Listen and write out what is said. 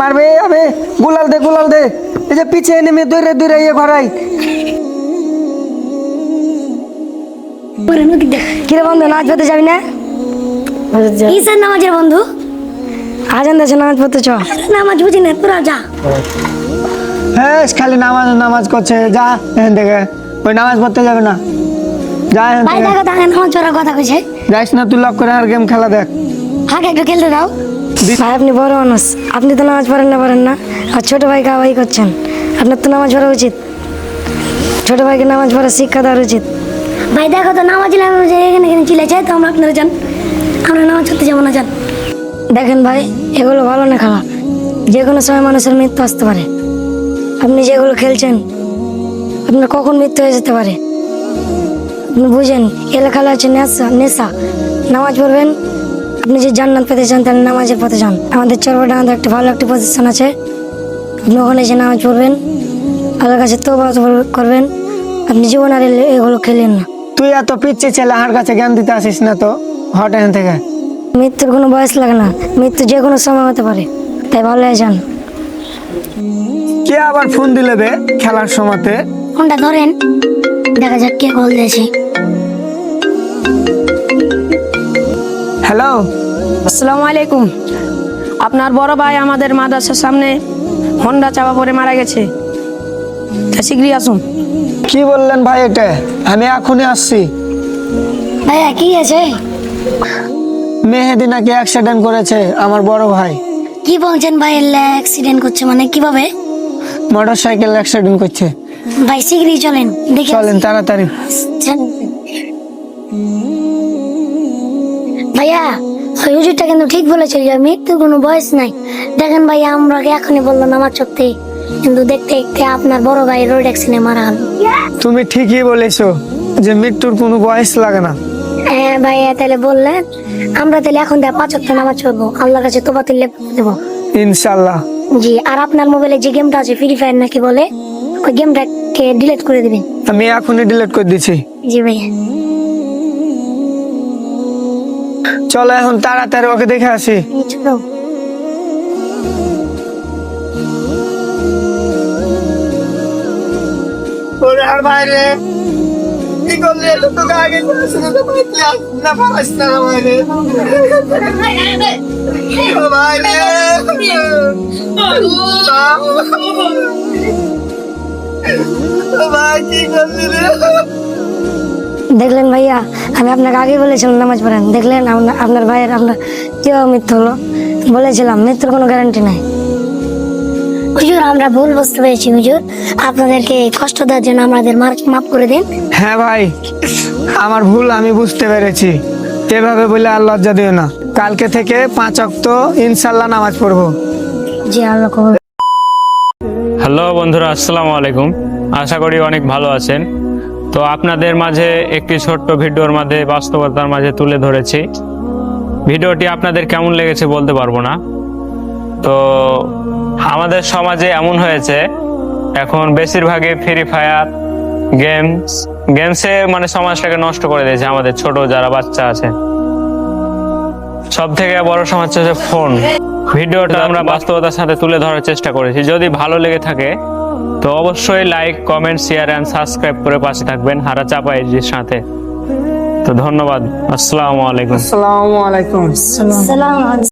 মারবে আবে গুলাল দে এই যে পিছে নেমে দৌড়ে ইয়ে ঘরাই। কিরে বন্ধু নামাজ পড়তে যাবি না? কিসের নামাজের বন্ধু? আজান দেশে নামাজ পড়তে চ। নামাজ বুঝি না, তোরা যা। হ্যাঁ খালি নামাজ করছে, যা এখান থেকে। ওই নামাজ পড়তে যাবে না, যা এখান ভাই থেকে। দেখো তাকে নামাজ পড়ার কথা কইছে। যাইস না তুই, লক করে আর গেম খেলা দেখ। আগে একটু খেলতে দাও। ভাই আপনি বড় মানুষ, আপনি তো নামাজ পড়েন না আর ছোট ভাইকে আবাই করছেন। আপনার তো নামাজ পড়া উচিত, ছোট ভাইকে নামাজ পড়া শিক্ষা দেওয়া উচিত। ভাই দেখো তো নামাজ এখানে চিলেছে, তো আমরা আপনারা যান, আমরা নামাজ পড়তে যাবো না, যান। দেখেন ভাই, এগুলো ভালো না খেলা, যে কোনো সময় মানুষের মৃত্যু আসতে পারে। আপনি যেগুলো খেলছেন আপনার কখন মৃত্যু হয়ে যেতে পারে আপনি বুঝেন। খেলা হচ্ছে নেশা। নামাজ পড়বেন, আপনি যে জান্নাত পেতে চান তাহলে নামাজের পথে যান। আমাদের চরবাডাঙ্গাতে একটা ভালো একটা প্রতিষ্ঠান আছে, আপনি ওখানে এসে নামাজ পড়বেন, আল্লাহর কাছে তওবা করবেন। আপনি জীবন আর এগুলো খেলেন না। তুই এত পিচ্ছি ছেলে, আমার কাছে জ্ঞান দিতে আসিস না তো, হট এখান থেকে। মৃত্যুর কোনো বয়স লাগে না, মৃত্যু যে কোনো সময় হতে পারে, তাই ভালো হয়ে যান। কে আবার ফোন দিলে বে খেলার সময়তে? ফোনটা ধরেন, দেখা যাক কে কল দিয়েছে। হ্যালো, আসসালামু আলাইকুম। আপনার বড় ভাই আমাদের মাদ্রাসার সামনে হন্ডা চাপা পড়ে মারা গেছে, তা শীঘ্রই আসুন। কি বললেন ভাই? এটা আমি এখনই আসছি। ভাইয়া কি আছে? মেহেদি নাকি অ্যাক্সিডেন্ট করেছে, আমার বড় ভাই। কি বলছেন ভাই? অ্যাক্সিডেন্ট করছে মানে কিভাবে? মোটর সাইকেল অ্যাক্সিডেন্ট করছে। ভাই শীঘ্রই চলেন, দেখে চলেন তাড়াতাড়ি। আসছেন। ভাইয়া ওই হুজুরটা কিন্তু ঠিক বলেছিল যে মৃত্যুর কোনো বয়স নাই। দেখেন ভাই, আমরা এখনই বললাম আমার চোখতে, কিন্তু দেখতে দেখতে আপনার বড় ভাই রোড অ্যাক্সিডেন্টে মারা হল। তুমি ঠিকই বলেছো যে মৃত্যুর কোনো বয়স লাগে না। হ্যাঁ ভাইয়া, তাহলে বললেন আমরা তাহলে এখন থেকে 5 ওয়াক্ত নামাজ পড়বো, আল্লাহর কাছে তোবা তুল্লে দেবো। ইনশাল্লাহ। জি, আর আপনার মোবাইলে যে গেমটা আছে ফ্রি ফায়ার নাকি বলে, ওই গেমটাকে ডিলিট করে দিবেন। আমি এখনই ডিলিট করে দিচ্ছি। জি ভাইয়া। চলো এখন তাড়াতাড়ি ওকে দেখে আসি। চলো। ওরে আর বাইরে কি করলে? তোকে আগে বলেছিল তো ভাই, তুই না পারিস না বাইরে। ও বাইরে ও ভাই, কি করলি রে? দেখলেন ভাইয়া, আমি আপনাকে আগে বলেছিলাম নামাজ পড়েন, দেখলেন আপনার ভাইয়ের আপনার কিভাবে মৃত্যু হলো। বলেছিলাম মৃত্যুর কোনো গ্যারান্টি নাই। হুজুর আমরা ভুল বুঝতে পেরেছি হুজুর, আপনাদেরকে কষ্ট দেওয়ার জন্য আমাদের মাফ করে দিন। হ্যাঁ ভাই, আমার ভুল আমি বুঝতে পেরেছি। এভাবে বলে আর লজ্জা দিও না। কালকে থেকে 5 ওয়াক্ত ইনশাল্লাহ নামাজ পড়বো। জি আল্লাহ কবুল। হ্যালো বন্ধুরা, আসসালামু আলাইকুম। আশা করি অনেক ভালো আছেন। তো আপনাদের মাঝে একটি ছোট্ট ভিডিওর মাঝে বাস্তবতার মাঝে তুলে ধরেছি। ভিডিওটি আপনাদের কেমন লেগেছে বলতে পারবো না। তো আমাদের সমাজে এমন হয়েছে, এখন বেশিরভাগই ফ্রি ফায়ার গেমসে মানে সমাজটাকে নষ্ট করে দিয়েছে। আমাদের ছোট যারা বাচ্চা আছে, সব থেকে বড় সমস্যা হচ্ছে ফোন। ভিডিওটা আমরা বাস্তবতার সাথে তুলে ধরার চেষ্টা করেছি। যদি ভালো লেগে থাকে তো অবশ্যই like, comment, share and subscribe করে পাশে থাকবেন হারা চাপাইজির সাথে। তো ধন্যবাদ। আসসালামু আলাইকুম। আসসালামু আলাইকুম। সালাম।